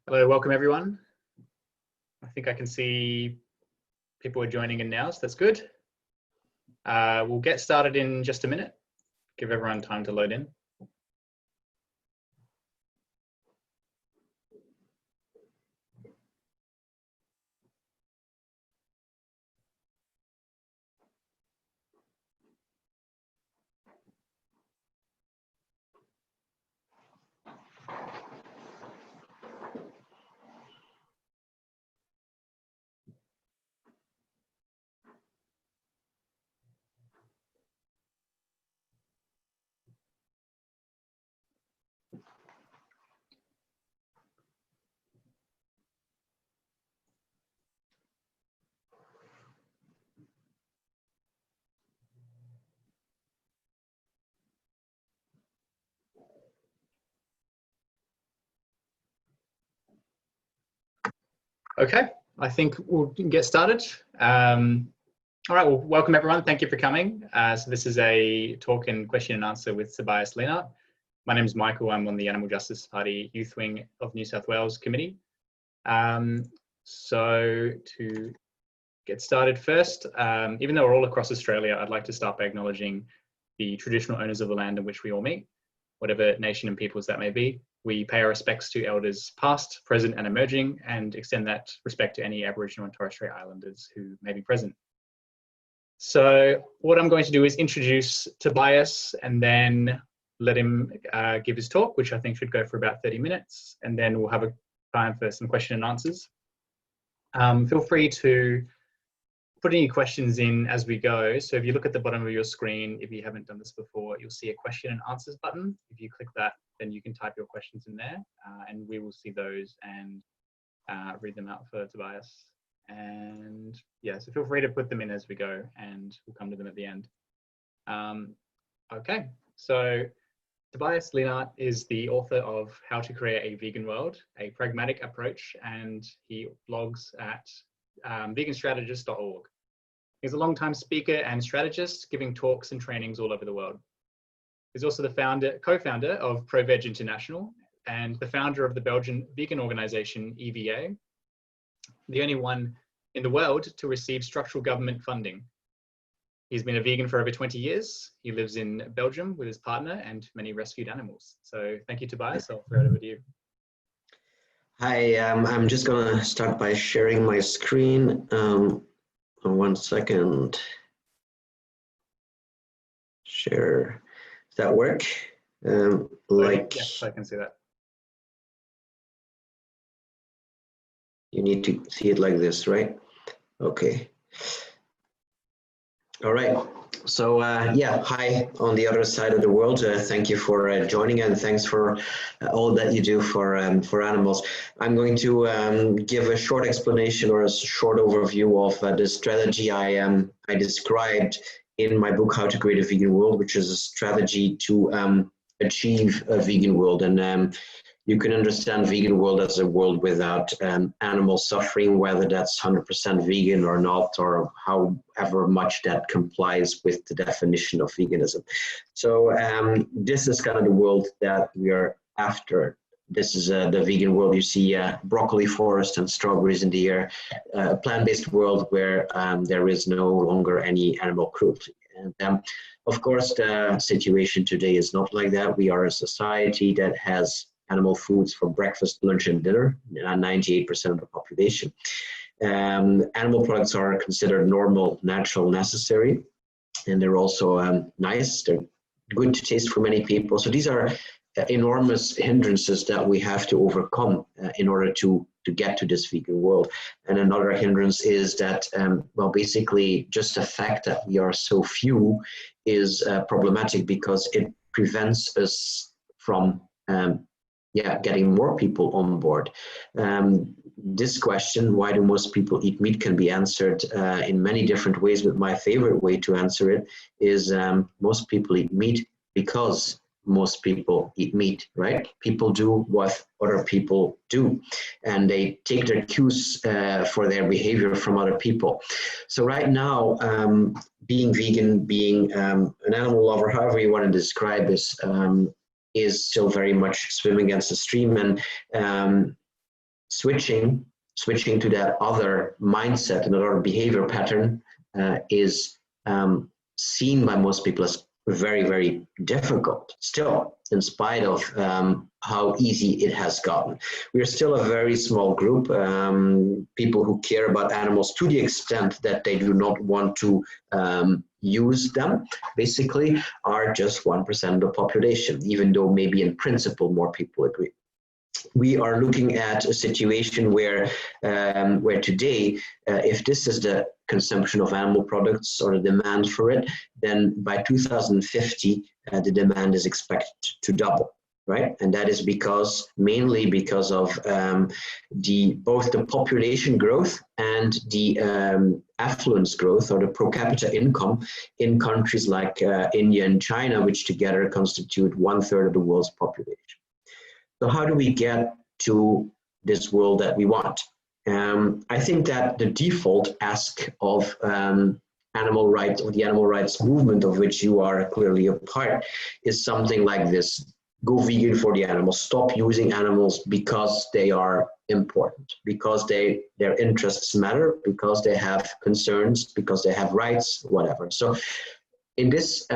Hello, welcome everyone. I think I can see people are joining in now, so that's good. We'll get started in just a minute. Give everyone time to load in. Okay, I think we'll get started. All right, well, welcome everyone. Thank you for coming. So this is a talk and question and answer with Tobias Leenaert. My name is Michael. I'm on the Animal Justice Party Youth Wing of New South Wales Committee. So to get started first, even though we're all across Australia, I'd like to start by acknowledging the traditional owners of the land in which we all meet, whatever nation and peoples that may be. We pay our respects to elders past, present and emerging, and extend that respect to any Aboriginal and Torres Strait Islanders who may be present. So what I'm going to do is introduce Tobias and then let him give his talk, which I think should go for about 30 minutes. And then we'll have a time for some question and answers. Feel free to put any questions in as we go. So if you look at the bottom of your screen, if you haven't done this before, you'll see a question and answers button. If you click that, then you can type your questions in there and we will see those and read them out for Tobias. And yeah, so feel free to put them in as we go and we'll come to them at the end. Okay, so Tobias Leenaert is the author of How to Create a Vegan World, a Pragmatic Approach, and he blogs at veganstrategist.org. He's a longtime speaker and strategist, giving talks and trainings all over the world. He's also the co-founder of ProVeg International and the founder of the Belgian vegan organization EVA, the only one in the world to receive structural government funding. He's been a vegan for over 20 years. He lives in Belgium with his partner and many rescued animals. So thank you, Tobias. I'll throw it over to you. Hi, I'm just gonna start by sharing my screen. 1 second. Share. Does that work? Yes, I can see that. You need to see it like this, right? Okay. All right. So yeah, hi on the other side of the world. Thank you for joining and thanks for all that you do for animals. I'm going to give a short explanation or a short overview of the strategy I described in my book, How to Create a Vegan World, which is a strategy to achieve a vegan world. And you can understand vegan world as a world without animal suffering, whether that's 100% vegan or not, or however much that complies with the definition of veganism. So this is kind of the world that we are after. This is the vegan world. You see broccoli forest and strawberries in the air, a plant-based world where there is no longer any animal cruelty. And of course, the situation today is not like that. We are a society that has animal foods for breakfast, lunch, and dinner, 98% of the population. Animal products are considered normal, natural, necessary, and they're also nice. They're good to taste for many people. So these are enormous hindrances that we have to overcome in order to get to this vegan world. And another hindrance is that, well, basically just the fact that we are so few is problematic because it prevents us from getting more people on board. This question, why do most people eat meat, can be answered in many different ways, but my favorite way to answer it is most people eat meat because most people eat meat, right? People do what other people do, and they take their cues for their behavior from other people. So right now, being vegan, being an animal lover, however you want to describe this, is still very much swimming against the stream, and switching to that other mindset, another behavior pattern, is seen by most people as very, very difficult still, in spite of how easy it has gotten. We are still a very small group, people who care about animals to the extent that they do not want to use them, basically, are just 1% of the population, even though maybe in principle more people agree. We are looking at a situation where today, if this is the consumption of animal products or the demand for it, then by 2050, the demand is expected to double, right? And that is mainly because of both the population growth and the affluence growth, or the per capita income in countries like India and China, which together constitute 1/3 of the world's population. So how do we get to this world that we want? I think that the default ask of animal rights, or the animal rights movement of which you are clearly a part, is something like this: go vegan for the animals, stop using animals because they are important, because their interests matter, because they have concerns, because they have rights, whatever. So in this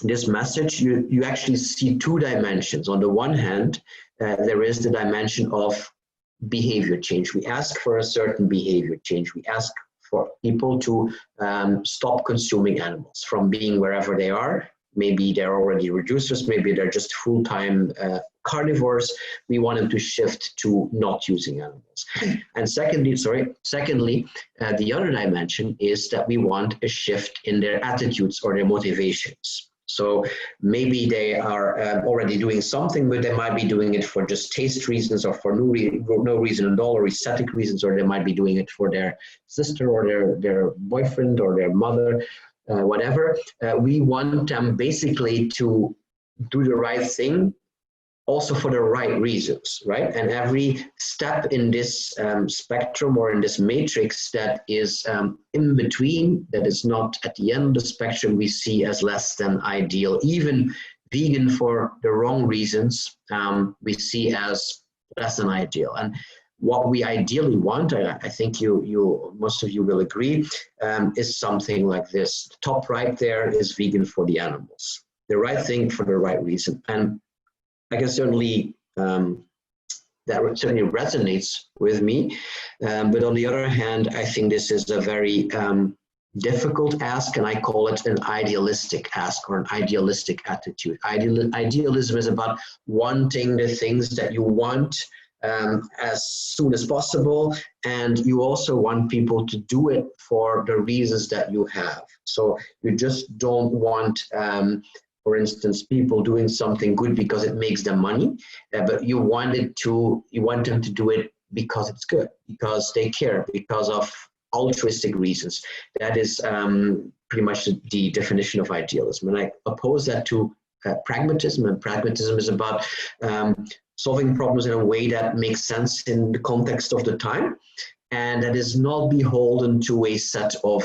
this message, you actually see two dimensions. On the one hand, there is the dimension of behavior change. We ask for a certain behavior change. We ask for people to stop consuming animals from being wherever they are. Maybe they're already reducers, maybe they're just full-time carnivores. We want them to shift to not using animals. And secondly, the other dimension is that we want a shift in their attitudes or their motivations. So maybe they are already doing something, but they might be doing it for just taste reasons, or for no reason at all, or aesthetic reasons, or they might be doing it for their sister or their boyfriend or their mother, whatever. We want them basically to do the right thing, also for the right reasons, right? And every step in this spectrum, or in this matrix, that is in between, that is not at the end of the spectrum, we see as less than ideal. Even vegan for the wrong reasons, we see as less than ideal. And what we ideally want, I think most of you will agree, is something like this. The top right there is vegan for the animals, the right thing for the right reason. And I can certainly, that certainly resonates with me. But on the other hand, I think this is a very difficult ask, and I call it an idealistic ask, or an idealistic attitude. Idealism is about wanting the things that you want as soon as possible, and you also want people to do it for the reasons that you have. So you just don't want, for instance, people doing something good because it makes them money, but you want them to do it because it's good, because they care, because of altruistic reasons. That is pretty much the definition of idealism. And I oppose that to pragmatism, and pragmatism is about solving problems in a way that makes sense in the context of the time, and that is not beholden to a set of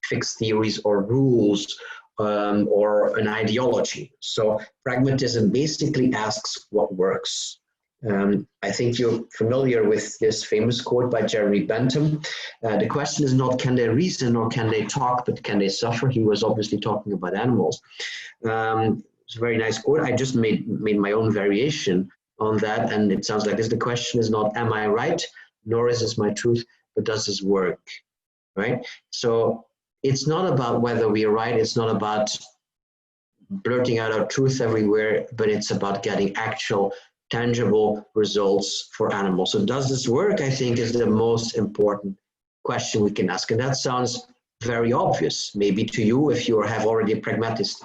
fixed theories or rules, or an ideology. So pragmatism basically asks what works. I think you're familiar with this famous quote by Jeremy Bentham. The question is not can they reason or can they talk, but can they suffer? He was obviously talking about animals. It's a very nice quote. I just made my own variation on that, and it sounds like this: the question is not am I right, nor is this my truth, but does this work, right? So it's not about whether we are right, it's not about blurting out our truth everywhere, but it's about getting actual, tangible results for animals. So does this work, I think, is the most important question we can ask. And that sounds very obvious, maybe to you, if you have already a pragmatist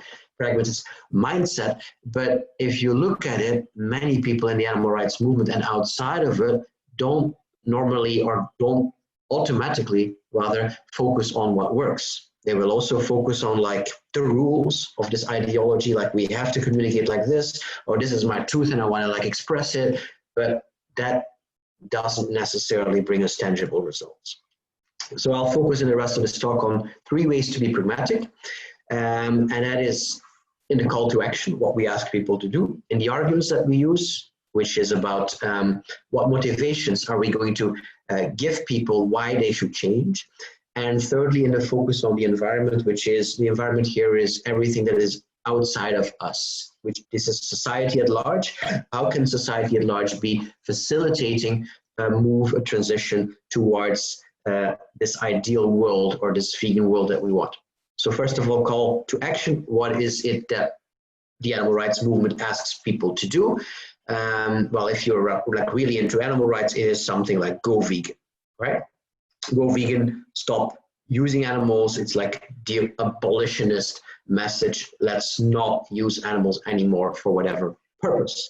mindset. But if you look at it, many people in the animal rights movement and outside of it don't normally, or don't automatically rather, focus on what works. They will also focus on like the rules of this ideology, like we have to communicate like this, or this is my truth and I want to like express it, but that doesn't necessarily bring us tangible results. So I'll focus in the rest of this talk on 3 ways to be pragmatic, and that is in the call to action, what we ask people to do, in the arguments that we use, which is about what motivations are we going to give people why they should change, and thirdly, in the focus on the environment, which is the environment here is everything that is outside of us, which this is society at large. How can society at large be facilitating a move, a transition towards this ideal world or this vegan world that we want? So first of all, call to action. What is it that the animal rights movement asks people to do? Well, if you're like really into animal rights, it is something like go vegan, right? Go vegan, stop using animals. It's like the abolitionist message. Let's not use animals anymore for whatever purpose.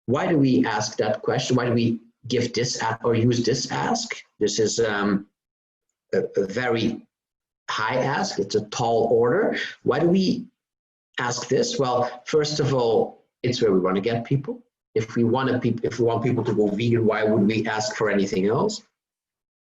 Why do we ask that question? Why do we give this or use this ask? This is a very high ask. It's a tall order. Why do we ask this? Well, first of all, it's where we want to get people. If we want people to go vegan, why would we ask for anything else?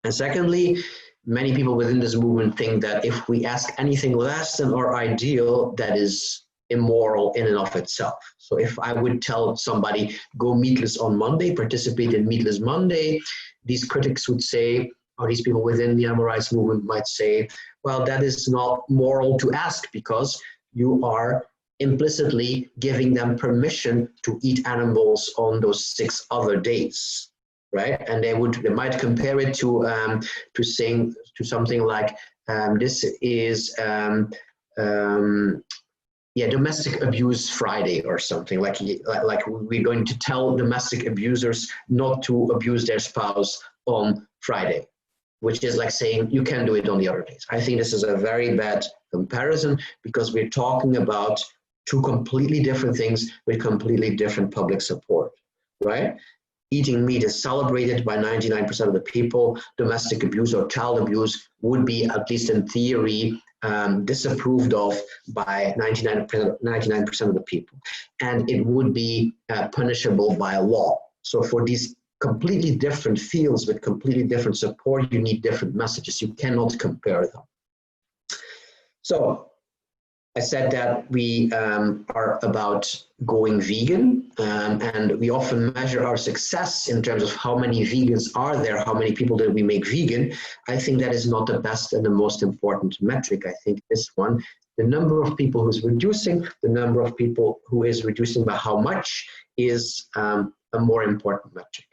And secondly, many people within this movement think that if we ask anything less than our ideal, that is immoral in and of itself. So if I would tell somebody, go meatless on Monday, participate in Meatless Monday, these critics would say, or these people within the animal rights movement might say, well, that is not moral to ask because you are implicitly giving them permission to eat animals on those 6 other days. Right, and they might compare it to something like this is Domestic Abuse Friday or something like we're going to tell domestic abusers not to abuse their spouse on Friday, which is like saying you can do it on the other days. I think this is a very bad comparison because we're talking about 2 completely different things with completely different public support, right? Eating meat is celebrated by 99% of the people. Domestic abuse or child abuse would be, at least in theory, disapproved of by 99% of the people. And it would be punishable by law. So for these completely different fields with completely different support, you need different messages. You cannot compare them. So I said that we are about going vegan, and we often measure our success in terms of how many vegans are there, how many people did we make vegan. I think that is not the best and the most important metric. I think this one, the number of people who's reducing, the number of people who is reducing by how much is a more important metric.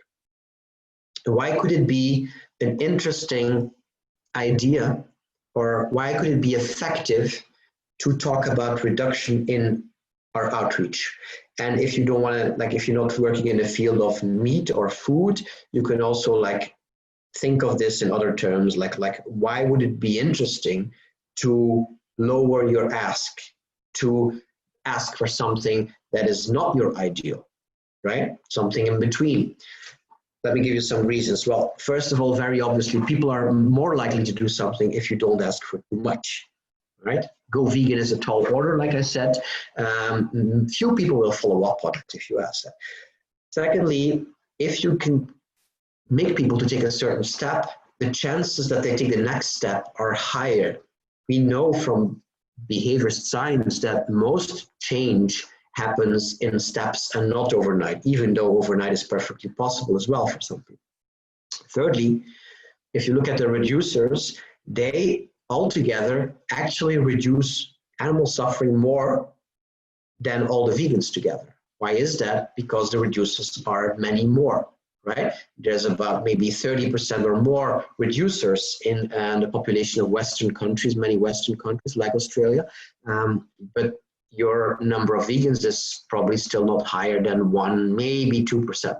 Why could it be an interesting idea, or why could it be effective to talk about reduction in our outreach? And if you don't want to, like, if you're not working in the field of meat or food, you can also like think of this in other terms, like why would it be interesting to lower your ask, to ask for something that is not your ideal, right? Something in between. Let me give you some reasons. Well, first of all, very obviously, people are more likely to do something if you don't ask for too much. Right? Go vegan is a tall order, like I said. Few people will follow up on it if you ask that. Secondly, if you can make people to take a certain step, the chances that they take the next step are higher. We know from behavior science that most change happens in steps and not overnight, even though overnight is perfectly possible as well for some people. Thirdly, if you look at the reducers, they altogether actually reduce animal suffering more than all the vegans together. Why is that? Because the reducers are many more, right? There's about maybe 30% or more reducers in the population of Western countries, many Western countries like Australia, but your number of vegans is probably still not higher than 1, maybe 2%,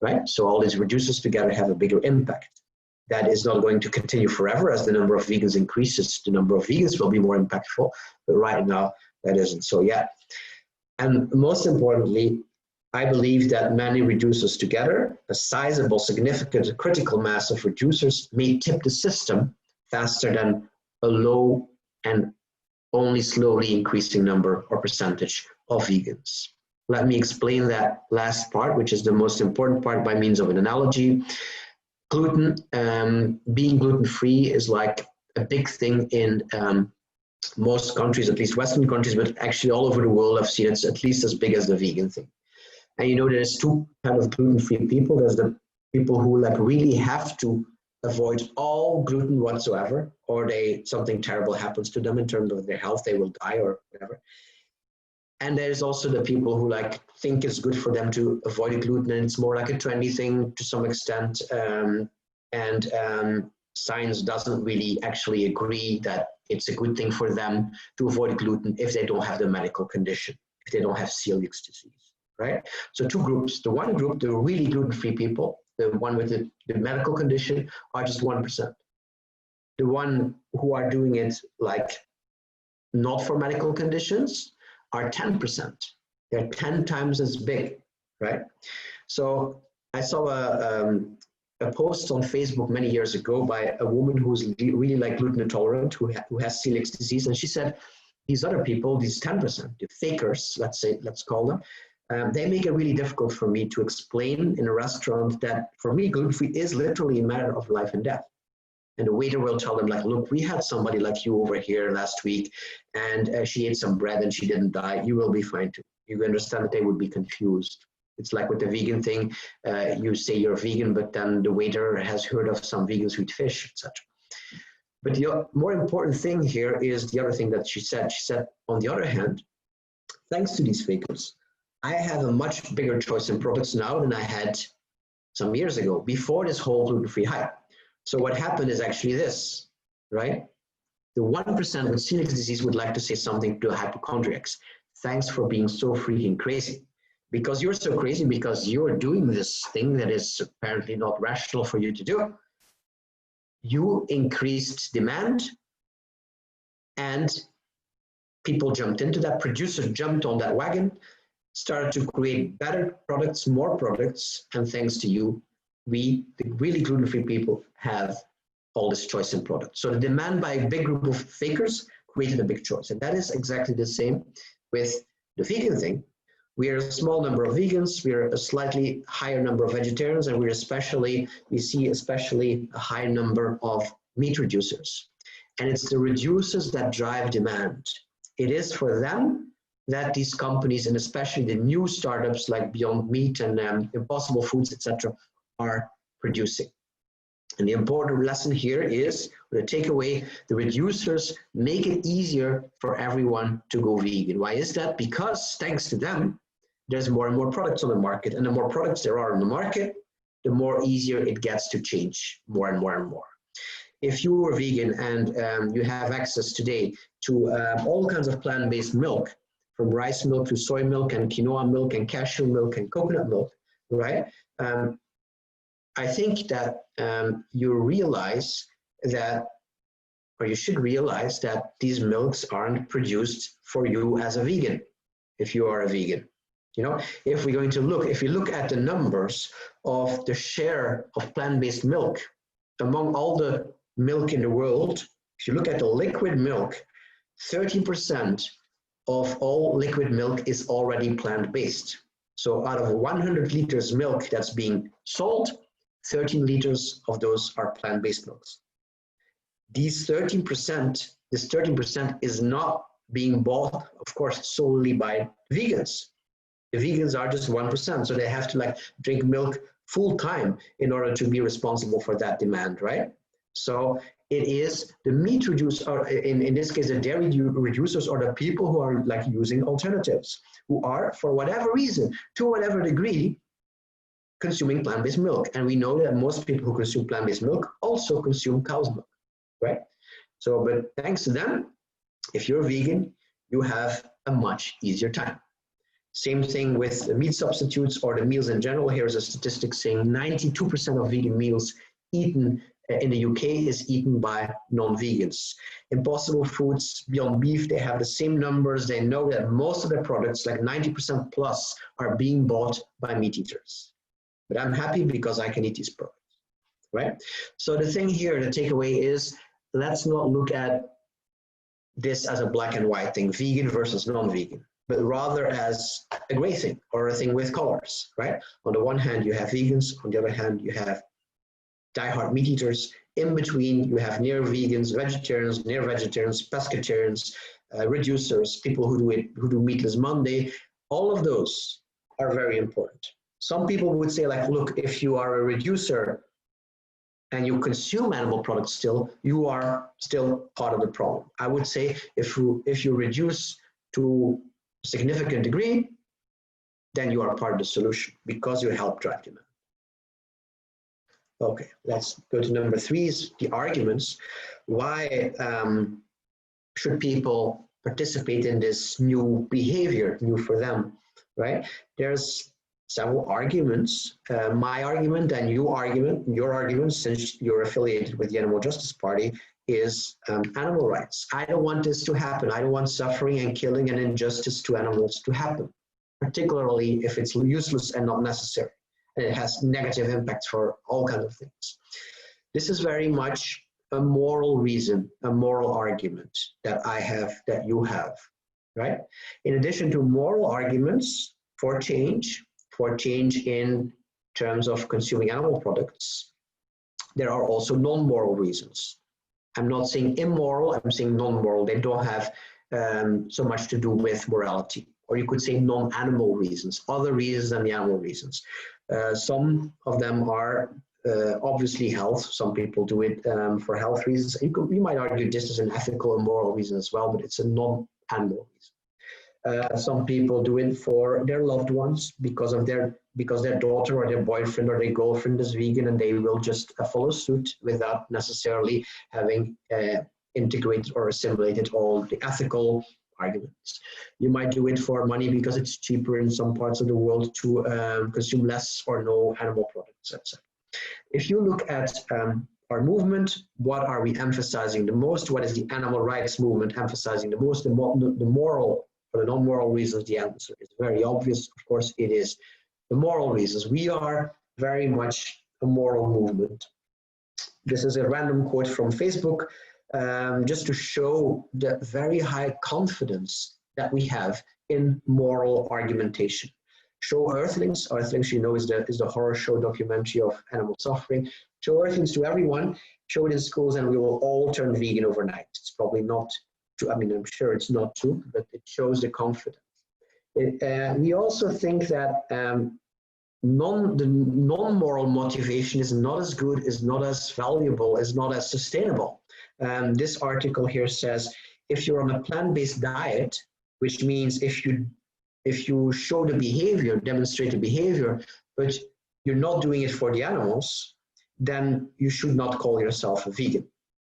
right? So all these reducers together have a bigger impact. That is not going to continue forever. As the number of vegans increases, the number of vegans will be more impactful, but right now that isn't so yet. And most importantly, I believe that many reducers together, a sizable, significant, critical mass of reducers may tip the system faster than a low and only slowly increasing number or percentage of vegans. Let me explain that last part, which is the most important part, by means of an analogy. Gluten, being gluten-free is like a big thing in most countries, at least Western countries, but actually all over the world I've seen it's at least as big as the vegan thing. And you know, there's two kinds of gluten-free people. There's the people who like really have to avoid all gluten whatsoever, or something terrible happens to them in terms of their health, they will die or whatever. And there's also the people who like think it's good for them to avoid gluten, and it's more like a trendy thing to some extent. Science doesn't really actually agree that it's a good thing for them to avoid gluten if they don't have the medical condition, if they don't have celiac disease, right? So two groups. The one group, the really gluten-free people, the one with the medical condition, are just 1%. The one who are doing it like not for medical conditions are 10%. They're 10 times as big, right? So I saw a post on Facebook many years ago by a woman who's really like gluten intolerant, who has celiac disease, and she said these other people, these 10%, the fakers, let's call them, they make it really difficult for me to explain in a restaurant that for me gluten-free is literally a matter of life and death. And the waiter will tell them like, look, we had somebody like you over here last week, and she ate some bread and she didn't die. You will be fine too. You understand that they would be confused. It's like with the vegan thing, you say you're vegan, but then the waiter has heard of some vegans who eat fish, etc. But the more important thing here is the other thing that she said. She said, on the other hand, thanks to these fakers, I have a much bigger choice in products now than I had some years ago, before this whole gluten-free hype. So what happened is actually this, right? The 1% with celiac disease would like to say something to hypochondriacs. Thanks for being so freaking crazy. Because you're so crazy because you're doing this thing that is apparently not rational for you to do. You increased demand and people jumped into that, producers jumped on that wagon, started to create better products, more products, and thanks to you, we, the really gluten-free people, have all this choice in products. So the demand by a big group of fakers created a big choice. And that is exactly the same with the vegan thing. We are a small number of vegans, we are a slightly higher number of vegetarians, and we see especially a high number of meat reducers. And it's the reducers that drive demand. It is for them that these companies, and especially the new startups like Beyond Meat and Impossible Foods, etc., are producing. And the important lesson here is, the takeaway, the reducers make it easier for everyone to go vegan. Why is that? Because thanks to them, there's more and more products on the market, and the more products there are on the market, the more easier it gets to change more and more and more. If you are vegan and you have access today to all kinds of plant-based milk, from rice milk to soy milk and quinoa milk and cashew milk and coconut milk, right? I think that you realize that, or you should realize that these milks aren't produced for you as a vegan, if you are a vegan. You know, if we're going to look, if you look at the numbers of the share of plant-based milk among all the milk in the world, if you look at the liquid milk, 30% of all liquid milk is already plant-based. So out of 100 liters milk that's being sold, 13 liters of those are plant-based milks. This 13% is not being bought, of course, solely by vegans. The vegans are just 1%, so they have to like drink milk full time in order to be responsible for that demand, right? So it is the meat reducers, or in this case, the dairy reducers, are the people who are like using alternatives, who are, for whatever reason, to whatever degree, consuming plant-based milk. And we know that most people who consume plant-based milk also consume cow's milk, right? So, but thanks to them, if you're vegan, you have a much easier time. Same thing with the meat substitutes or the meals in general. Here's a statistic saying 92% of vegan meals eaten in the UK is eaten by non-vegans. Impossible Foods, Beyond Beef, they have the same numbers. They know that most of their products, like 90% plus, are being bought by meat eaters. But I'm happy because I can eat these products, right? So the thing here, the takeaway is, let's not look at this as a black and white thing, vegan versus non-vegan, but rather as a gray thing or a thing with colors, right? On the one hand, you have vegans. On the other hand, you have diehard meat eaters. In between, you have near vegans, vegetarians, near vegetarians, pescatarians, reducers, people who do meatless Monday. All of those are very important. Some people would say, like, look, if you are a reducer and you consume animal products still, you are still part of the problem. I would say if you reduce to a significant degree, then you are part of the solution because you help drive demand. Okay, let's go to number 3, is the arguments. Why should people participate in this new behavior, new for them, right? There's several arguments. My argument and your argument, since you're affiliated with the Animal Justice Party, is animal rights. I don't want this to happen. I don't want suffering and killing and injustice to animals to happen, particularly if it's useless and not necessary. And it has negative impacts for all kinds of things. This is very much a moral reason, a moral argument that I have, that you have, right? In addition to moral arguments for change in terms of consuming animal products, there are also non-moral reasons. I'm not saying immoral, I'm saying non-moral. They don't have so much to do with morality. Or you could say non-animal reasons, other reasons than the animal reasons. Some of them are obviously health. Some people do it for health reasons. You might argue this is an ethical and moral reason as well, but it's a non-animal reason. Some people do it for their loved ones because their daughter or their boyfriend or their girlfriend is vegan, and they will just follow suit without necessarily having integrated or assimilated all the ethical arguments. You might do it for money because it's cheaper in some parts of the world to consume less or no animal products, etc. If you look at our movement, what are we emphasizing the most? What is the animal rights movement emphasizing the most? The moral or the non-moral reasons, the answer is very obvious. Of course, it is the moral reasons. We are very much a moral movement. This is a random quote from Facebook, just to show the very high confidence that we have in moral argumentation. Show Earthlings. Earthlings, you know, is the horror show documentary of animal suffering. Show Earthlings to everyone, show it in schools, and we will all turn vegan overnight. It's probably not true. I mean, I'm sure it's not true, but it shows the confidence. We also think that the non-moral motivation is not as good, is not as valuable, is not as sustainable. This article here says, if you're on a plant-based diet, which means if you show the behavior, demonstrate the behavior, but you're not doing it for the animals, then you should not call yourself a vegan,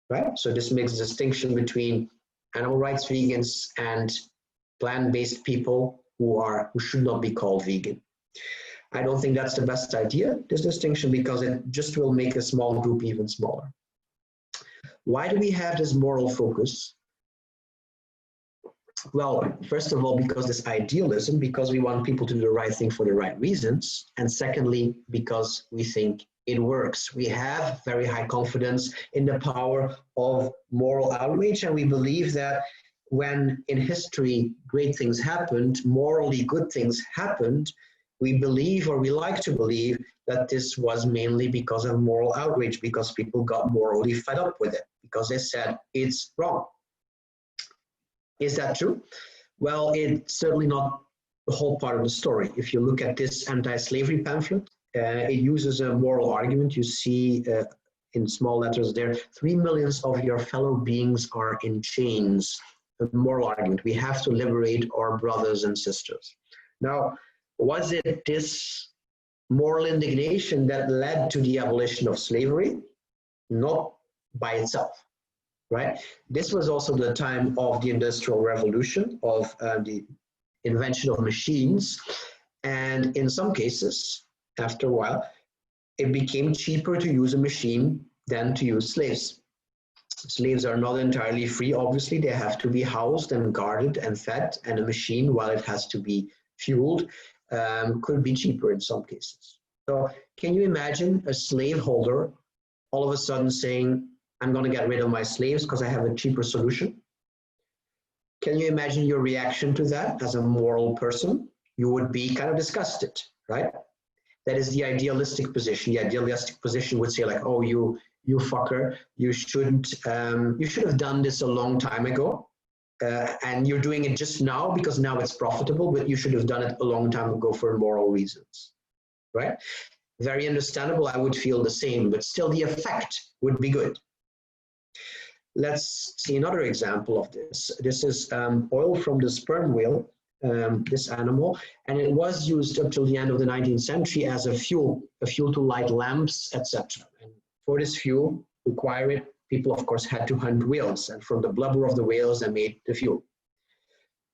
right? So this makes a distinction between animal rights vegans and plant-based people who should not be called vegan. I don't think that's the best idea, this distinction, because it just will make a small group even smaller. Why do we have this moral focus? Well, first of all, because this idealism, because we want people to do the right thing for the right reasons, and secondly, because we think it works. We have very high confidence in the power of moral outrage, and we believe that when in history great things happened, morally good things happened, we believe, or we like to believe, that this was mainly because of moral outrage, because people got morally fed up with it, because they said it's wrong. Is that true? Well, it's certainly not the whole part of the story. If you look at this anti-slavery pamphlet, it uses a moral argument. You see in small letters there, 3 million of your fellow beings are in chains. A moral argument. We have to liberate our brothers and sisters. Now, was it this moral indignation that led to the abolition of slavery? Not by itself, right? This was also the time of the Industrial Revolution, of the invention of machines. And in some cases, after a while, it became cheaper to use a machine than to use slaves. Slaves are not entirely free, obviously. They have to be housed and guarded and fed, and a machine, while it has to be fueled, could be cheaper in some cases. So can you imagine a slaveholder all of a sudden saying, I'm going to get rid of my slaves because I have a cheaper solution? Can you imagine your reaction to that as a moral person? You would be kind of disgusted, right? That is the idealistic position. The idealistic position would say like, oh, you fucker, you should have done this a long time ago. And you're doing it just now because now it's profitable, but you should have done it a long time ago for moral reasons, right? Very understandable. I would feel the same, but still the effect would be good. Let's see another example of this. This is oil from the sperm whale, this animal, and it was used up till the end of the 19th century as a fuel to light lamps, etc. And for this fuel, require it, people of course had to hunt whales, and from the blubber of the whales they made the fuel.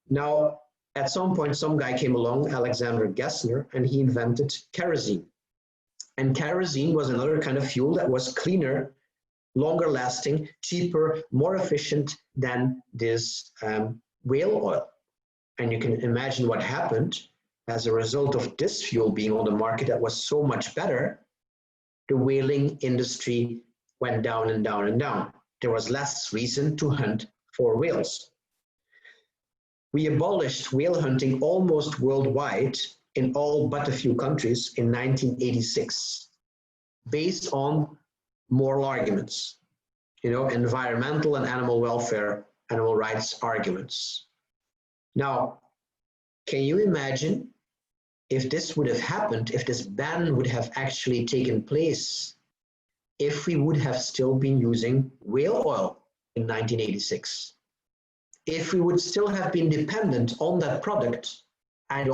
Now, at some point, some guy came along, Alexander Gessner, and he invented kerosene. And kerosene was another kind of fuel that was cleaner, longer lasting, cheaper, more efficient than this whale oil. And you can imagine what happened as a result of this fuel being on the market that was so much better. The whaling industry went down and down and down. There was less reason to hunt for whales. We abolished whale hunting almost worldwide in all but a few countries in 1986, based on moral arguments, environmental and animal welfare, animal rights arguments. Now, can you imagine if this would have happened, if this ban would have actually taken place, if we would have still been using whale oil in 1986? If we would still have been dependent on that product, I'm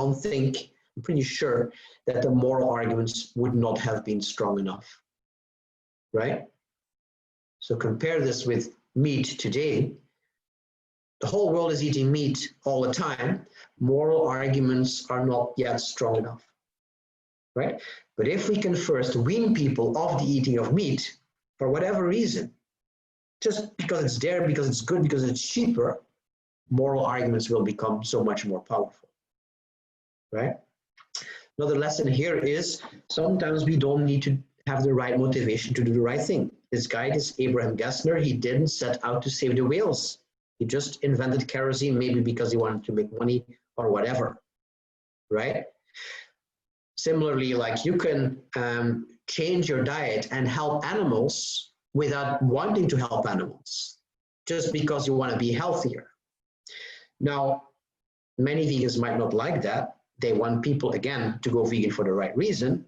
pretty sure that the moral arguments would not have been strong enough, right? So compare this with meat today. The whole world is eating meat all the time. Moral arguments are not yet strong enough, right? But if we can first wean people off the eating of meat, for whatever reason, just because it's there, because it's good, because it's cheaper, moral arguments will become so much more powerful, right? Another lesson here is sometimes we don't need to have the right motivation to do the right thing. This guy, this Abraham Gessner, he didn't set out to save the whales. He just invented kerosene, maybe because he wanted to make money or whatever, right? Similarly, like you can change your diet and help animals without wanting to help animals, just because you want to be healthier. Now, many vegans might not like that. They want people, again, to go vegan for the right reason,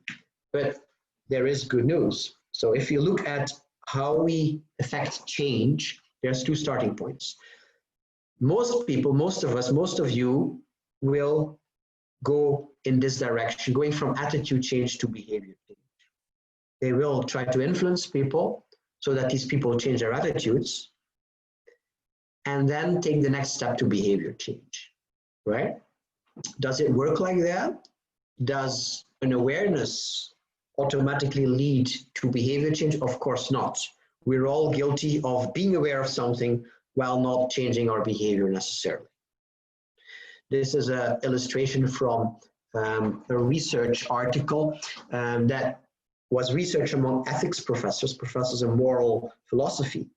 but there is good news. So if you look at how we affect change, there's two starting points. Most people, most of us, most of you will go in this direction, going from attitude change to behavior change. They will try to influence people so that these people change their attitudes and then take the next step to behavior change, right? Does it work like that? Does an awareness automatically lead to behavior change? Of course not. We're all guilty of being aware of something while not changing our behavior necessarily. This is an illustration from a research article that was research among ethics professors of moral philosophy.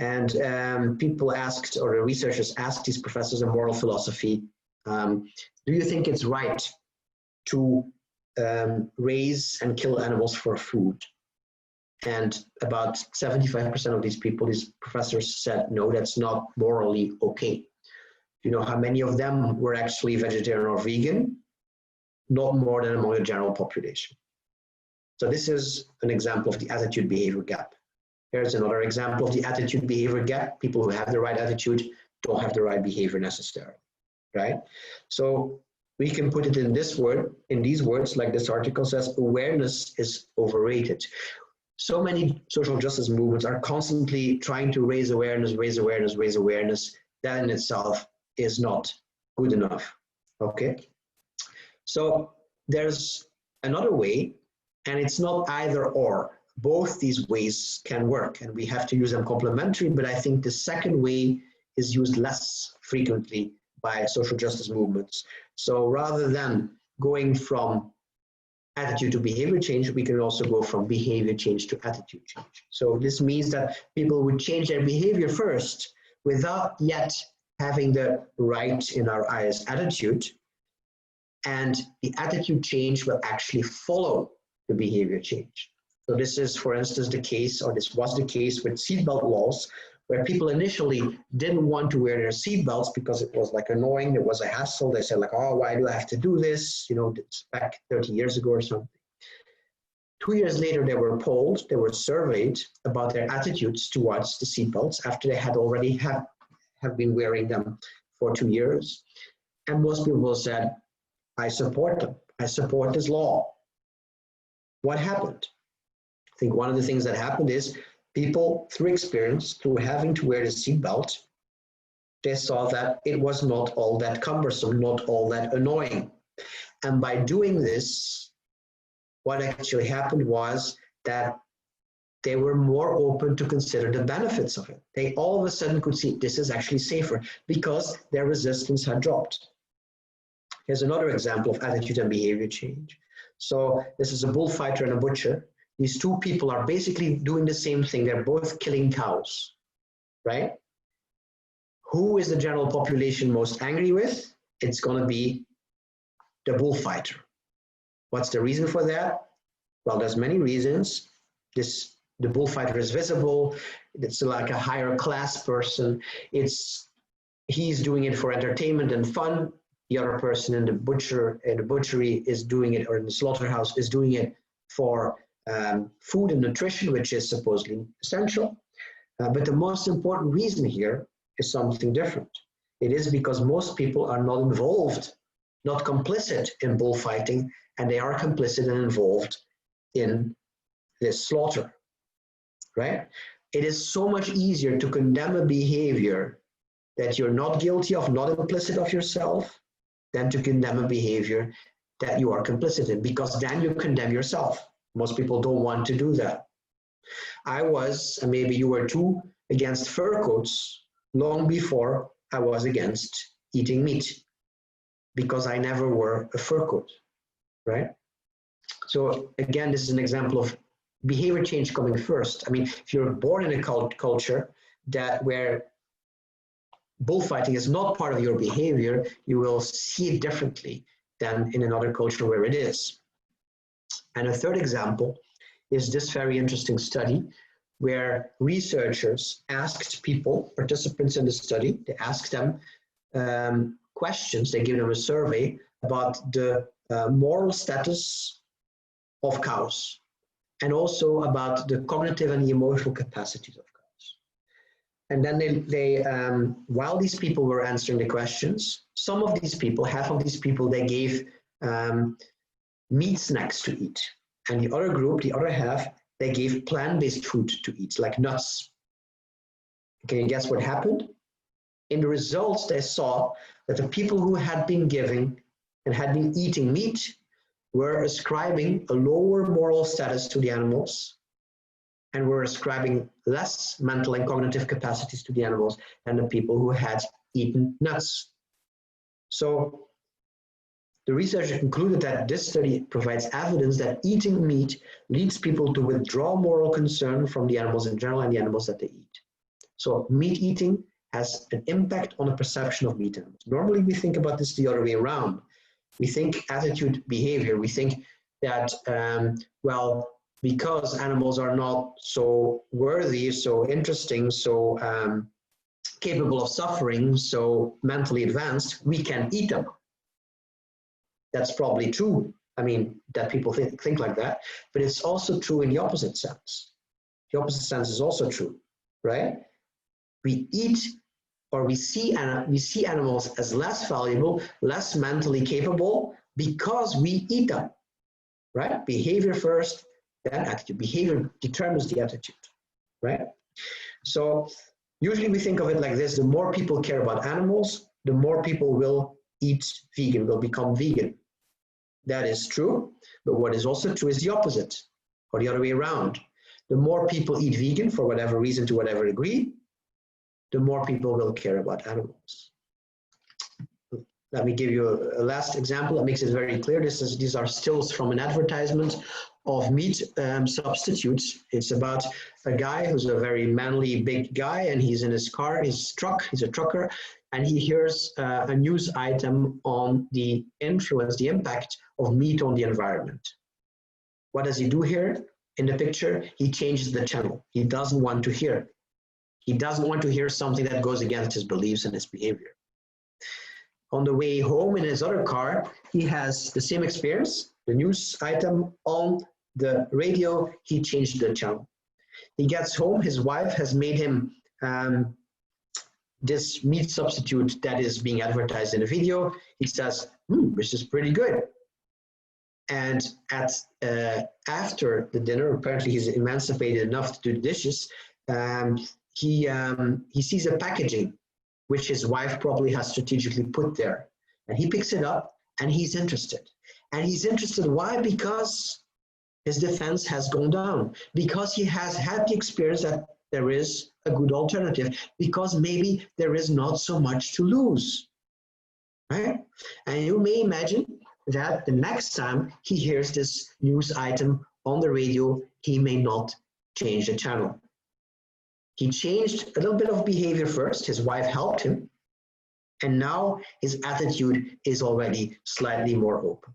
And people asked, or the researchers asked these professors of moral philosophy, do you think it's right to raise and kill animals for food? And about 75% of these people, these professors said, no, that's not morally okay. You know how many of them were actually vegetarian or vegan? Not more than among the general population. So this is an example of the attitude behavior gap. Here's another example of the attitude behavior gap. People who have the right attitude don't have the right behavior necessarily, right? So we can put it in this word, in these words, like this article says, awareness is overrated. So many social justice movements are constantly trying to raise awareness, raise awareness, raise awareness. That in itself is not good enough, okay? So there's another way, and it's not either or. Both these ways can work, and we have to use them complementary, but I think the second way is used less frequently by social justice movements. So rather than going from attitude to behavior change, we can also go from behavior change to attitude change. So this means that people would change their behavior first without yet having the right in our eyes attitude, and the attitude change will actually follow the behavior change. So this is, for instance, the case, or this was the case with seatbelt laws, where people initially didn't want to wear their seatbelts because it was like annoying, it was a hassle. They said like, oh, why do I have to do this? You know, it's back 30 years ago or something. 2 years later, they were polled, they were surveyed about their attitudes towards the seatbelts after they had already have been wearing them for 2 years. And most people said, I support them. I support this law. What happened? I think one of the things that happened is people, through experience, through having to wear the seatbelt, they saw that it was not all that cumbersome, not all that annoying. And by doing this, what actually happened was that they were more open to consider the benefits of it. They all of a sudden could see this is actually safer because their resistance had dropped. Here's another example of attitude and behavior change. So this is a bullfighter and a butcher. These two people are basically doing the same thing. They're both killing cows, right? Who is the general population most angry with? It's going to be the bullfighter. What's the reason for that? Well, there's many reasons. The bullfighter is visible. It's like a higher class person. He's doing it for entertainment and fun. The other person in the butchery is doing it, or in the slaughterhouse is doing it for food and nutrition, which is supposedly essential. But the most important reason here is something different. It is because most people are not involved, not complicit in bullfighting, and they are complicit and involved in this slaughter, right? It is so much easier to condemn a behavior that you're not guilty of, not implicit of yourself, than to condemn a behavior that you are complicit in, because then you condemn yourself. Most people don't want to do that. I was, and maybe you were too, against fur coats long before I was against eating meat, because I never wore a fur coat, right? So again, this is an example of behavior change coming first. I mean, if you're born in a culture where bullfighting is not part of your behavior, you will see it differently than in another culture where it is. And a third example is this very interesting study where researchers asked people, participants in the study, they asked them questions, they gave them a survey about the moral status of cows, and also about the cognitive and the emotional capacities of cows. And then they while these people were answering the questions, some of these people, half of these people, they gave meat snacks to eat. And the other group, the other half, they gave plant-based food to eat, like nuts. Can you guess what happened? In the results, they saw that the people who had been giving and had been eating meat were ascribing a lower moral status to the animals and were ascribing less mental and cognitive capacities to the animals than the people who had eaten nuts. So the researcher concluded that this study provides evidence that eating meat leads people to withdraw moral concern from the animals in general and the animals that they eat. So meat eating has an impact on the perception of meat animals. Normally we think about this the other way around. We think attitude, behavior. We think that, well, because animals are not so worthy, so interesting, so capable of suffering, so mentally advanced, we can eat them. That's probably true. I mean, that people think like that, but it's also true in the opposite sense. The opposite sense is also true, right? We eat, or we see animals as less valuable, less mentally capable, because we eat them, right? Behavior first, then attitude. Behavior determines the attitude, right? So usually we think of it like this: the more people care about animals, the more people will eat vegan, will become vegan. That is true, but what is also true is the opposite, or the other way around. The more people eat vegan, for whatever reason, to whatever degree, the more people will care about animals. Let me give you a last example that makes it very clear. These are stills from an advertisement of meat substitutes. It's about a guy who's a very manly, big guy, and he's in his car, his truck, he's a trucker. and he hears a news item on the influence, the impact of meat on the environment. What does he do here in the picture? He changes the channel. He doesn't want to hear. He doesn't want to hear something that goes against his beliefs and his behavior. On the way home in his other car, he has the same experience, the news item on the radio, he changed the channel. He gets home, his wife has made him this meat substitute that is being advertised in the video. He says, this is pretty good. And after the dinner, apparently he's emancipated enough to do the dishes, he sees a packaging which his wife probably has strategically put there. And he picks it up and he's interested. And he's interested, why? Because his defense has gone down, because he has had the experience that there is a good alternative, because maybe there is not so much to lose, right? And you may imagine that the next time he hears this news item on the radio, he may not change the channel. He changed a little bit of behavior first, his wife helped him, and now his attitude is already slightly more open.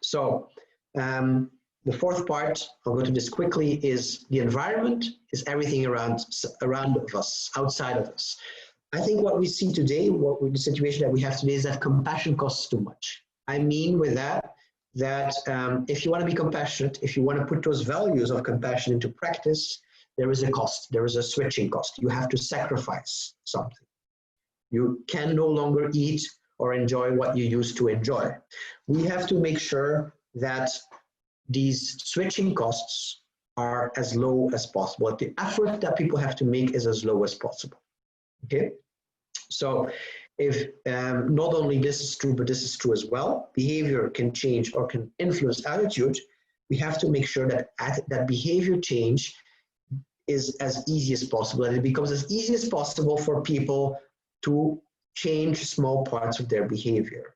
So the fourth part, I'll go to this quickly, is the environment, is everything around us, outside of us. I think what we see today, the situation that we have today, is that compassion costs too much. I mean with that if you want to be compassionate, if you want to put those values of compassion into practice, there is a cost, there is a switching cost. You have to sacrifice something. You can no longer eat or enjoy what you used to enjoy. We have to make sure that these switching costs are as low as possible. The effort that people have to make is as low as possible. Okay? So if not only this is true, but this is true as well, behavior can change or can influence attitude, we have to make sure that that behavior change is as easy as possible, and it becomes as easy as possible for people to change small parts of their behavior.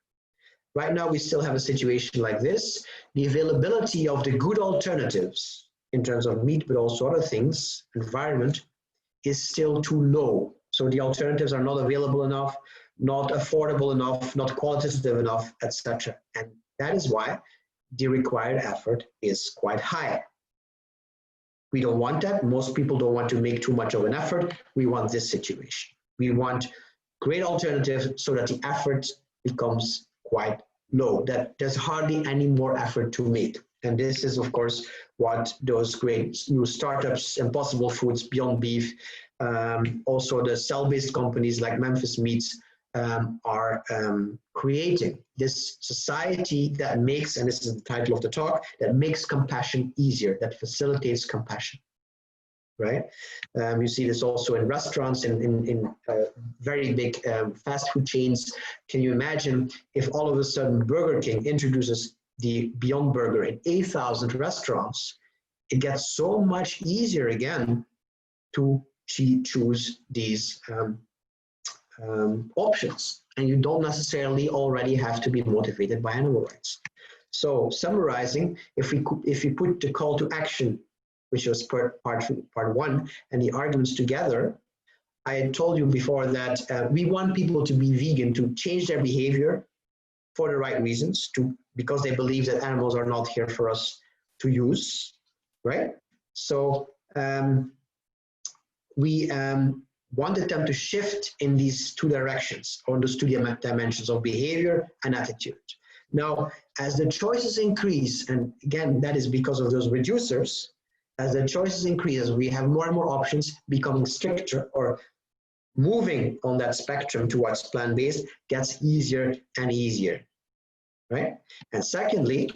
Right now, we still have a situation like this. The availability of the good alternatives in terms of meat, but also other things, environment, is still too low. So the alternatives are not available enough, not affordable enough, not qualitative enough, etc. And that is why the required effort is quite high. We don't want that. Most people don't want to make too much of an effort. We want this situation. We want great alternatives so that the effort becomes quite low, that there's hardly any more effort to make. And this is, of course, what those great new startups, Impossible Foods, Beyond Beef, also the cell-based companies like Memphis Meats are creating. This society that makes, and this is the title of the talk, that makes compassion easier, that facilitates compassion, right? You see this also in restaurants, in very big fast food chains. Can you imagine if all of a sudden Burger King introduces the Beyond Burger in 8,000 restaurants? It gets so much easier again to choose these options, and you don't necessarily already have to be motivated by animal rights. So summarizing, if we put the call to action, which was part one, and the arguments together, I had told you before that we want people to be vegan, to change their behavior for the right reasons, because they believe that animals are not here for us to use, right? So we wanted them to shift in these two directions, or those two dimensions of behavior and attitude. Now, as the choices increase, and again, that is because of those reducers, as the choices increase, as we have more and more options, becoming stricter or moving on that spectrum towards plant-based gets easier and easier, right? And secondly,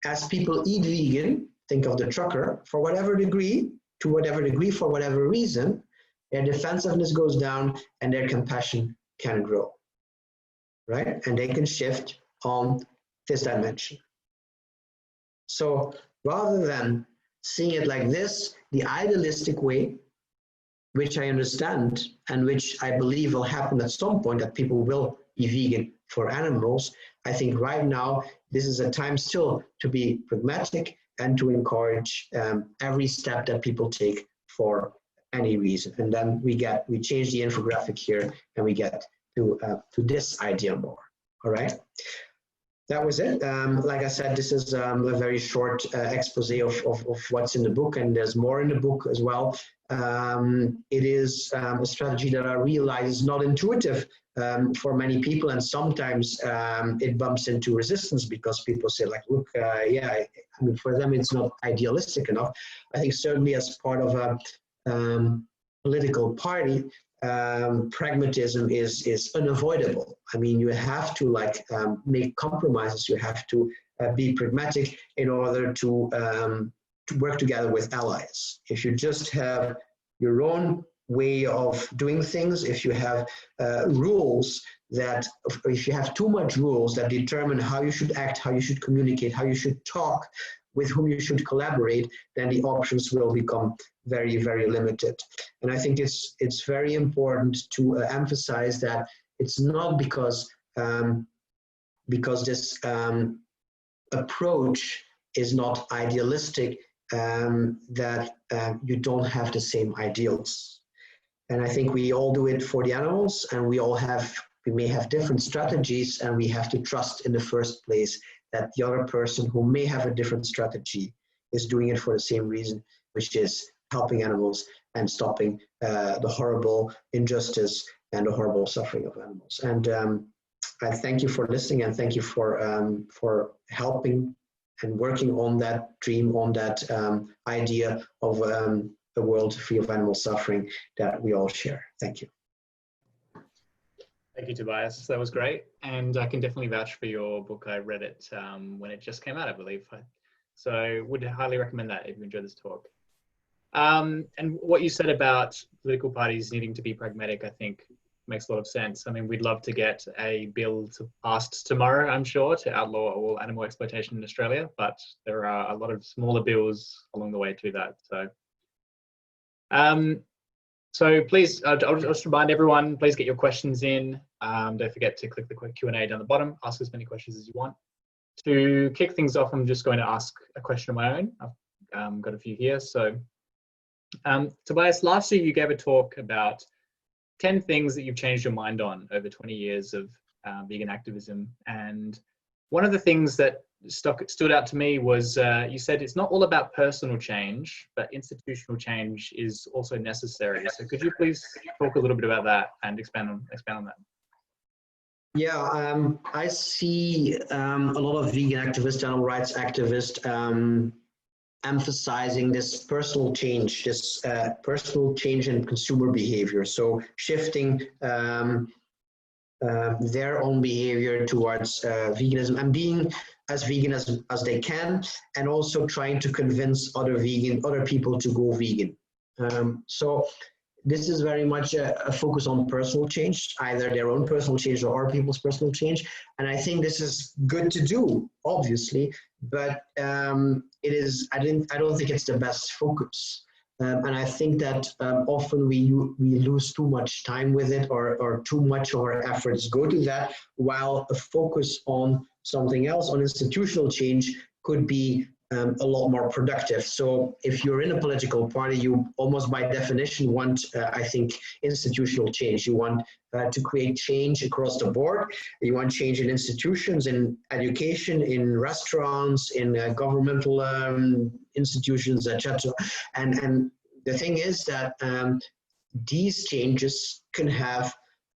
as people eat vegan, think of the trucker, for whatever degree, to whatever degree, for whatever reason, their defensiveness goes down and their compassion can grow, right? And they can shift on this dimension. So rather than seeing it like this, the idealistic way, which I understand and which I believe will happen at some point, that people will be vegan for animals, I think right now this is a time still to be pragmatic and to encourage every step that people take for any reason. And then we change the infographic here, and we get to this idea more. All right. That was it. Like I said, this is a very short expose of what's in the book, and there's more in the book as well. It is a strategy that I realize is not intuitive for many people, and sometimes it bumps into resistance because people say, like, look, yeah, I mean, for them it's not idealistic enough. I think certainly as part of a political party, pragmatism is unavoidable. I mean, you have to make compromises. You have to be pragmatic in order to work together with allies. If you just have your own way of doing things, if you have rules that, if you have too much rules that determine how you should act, how you should communicate, how you should talk, with whom you should collaborate, then the options will become very, very limited. And I think it's very important to emphasize that it's not because this approach is not idealistic that you don't have the same ideals. And I think we all do it for the animals, and we may have different strategies, and we have to trust in the first place that the other person who may have a different strategy is doing it for the same reason, which is helping animals and stopping the horrible injustice and the horrible suffering of animals. And I thank you for listening, and thank you for helping and working on that dream, on that idea of a world free of animal suffering that we all share. Thank you. Thank you, Tobias. That was great. And I can definitely vouch for your book. I read it when it just came out, I believe. So would highly recommend that if you enjoyed this talk. And what you said about political parties needing to be pragmatic, I think makes a lot of sense. I mean, we'd love to get a bill passed tomorrow, I'm sure, to outlaw all animal exploitation in Australia, but there are a lot of smaller bills along the way to that. So please, I'll just remind everyone, please get your questions in. Don't forget to click the Q&A down the bottom. Ask as many questions as you want. To kick things off, I'm just going to ask a question of my own. I've got a few here. So Tobias, last year you gave a talk about 10 things that you've changed your mind on over 20 years of vegan activism. And one of the things that stood out to me was you said it's not all about personal change, but institutional change is also necessary. So could you please talk a little bit about that and expand on that? Yeah, I see a lot of vegan activists, animal rights activists emphasizing this personal change, personal change in consumer behavior. So shifting their own behavior towards veganism and being as vegan as they can, and also trying to convince other people to go vegan. So this is very much a focus on personal change, either their own personal change or other people's personal change. And I think this is good to do, obviously, but I don't think it's the best focus. And I think that often we lose too much time with it, or too much of our efforts go to that, while a focus on something else, on institutional change, could be a lot more productive. So if you're in a political party, you almost by definition want, I think, institutional change. You want to create change across the board. You want change in institutions, in education, in restaurants, in governmental institutions, etc. And the thing is that these changes can have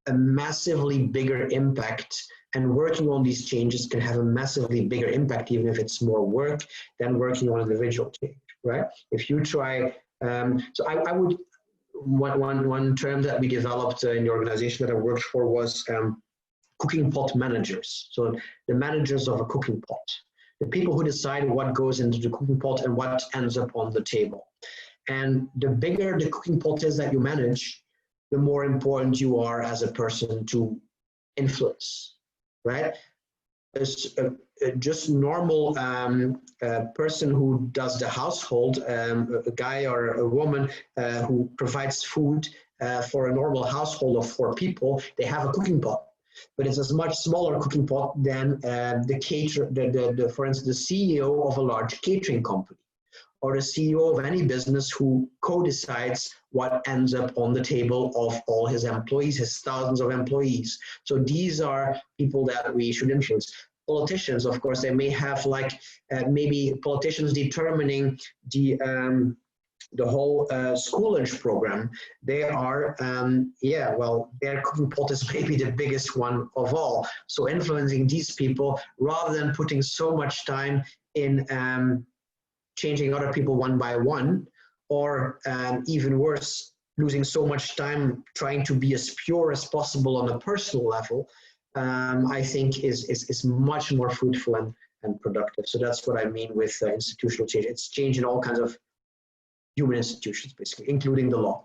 a massively bigger impact, and working on these changes can have a massively bigger impact, even if it's more work than working on individual change, right? If you try, so I would, one term that we developed in the organization that I worked for was cooking pot managers. So the managers of a cooking pot, the people who decide what goes into the cooking pot and what ends up on the table. And the bigger the cooking pot is that you manage, the more important you are as a person to influence, right? Just normal person who does the household, a guy or a woman who provides food for a normal household of 4 people, they have a cooking pot. But it's a much smaller cooking pot than for instance, the CEO of a large catering company, or the CEO of any business who co-decides what ends up on the table of all his employees, his thousands of employees. So these are people that we should influence. Politicians, of course, they may have like maybe politicians determining the whole school lunch program. They are, their cooking pot is maybe the biggest one of all. So influencing these people rather than putting so much time in changing other people one by one, or even worse, losing so much time trying to be as pure as possible on a personal level, I think is much more fruitful and productive. So that's what I mean with institutional change. It's change in all kinds of human institutions, basically, including the law.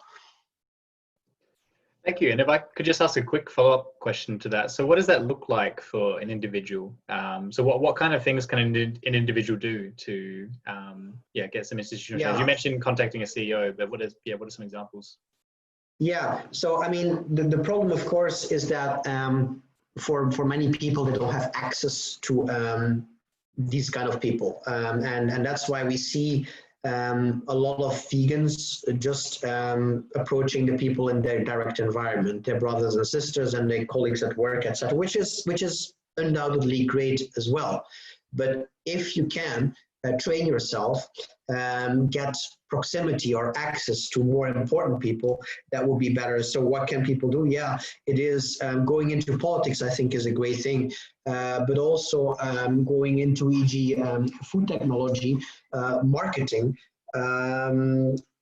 Thank you. And if I could just ask a quick follow-up question to that. So what does that look like for an individual? So what kind of things can an individual do to get some institutional change? You mentioned contacting a CEO, but what are some examples? Yeah, so I mean, the problem, of course, is that for many people, they don't have access to these kind of people. And that's why we see a lot of vegans just approaching the people in their direct environment, their brothers and sisters and their colleagues at work, etc., which is undoubtedly great as well. But if you can train yourself, get proximity or access to more important people, that will be better. So what can people do? Yeah, it is going into politics, I think, is a great thing, but also going into, e.g., food technology, marketing,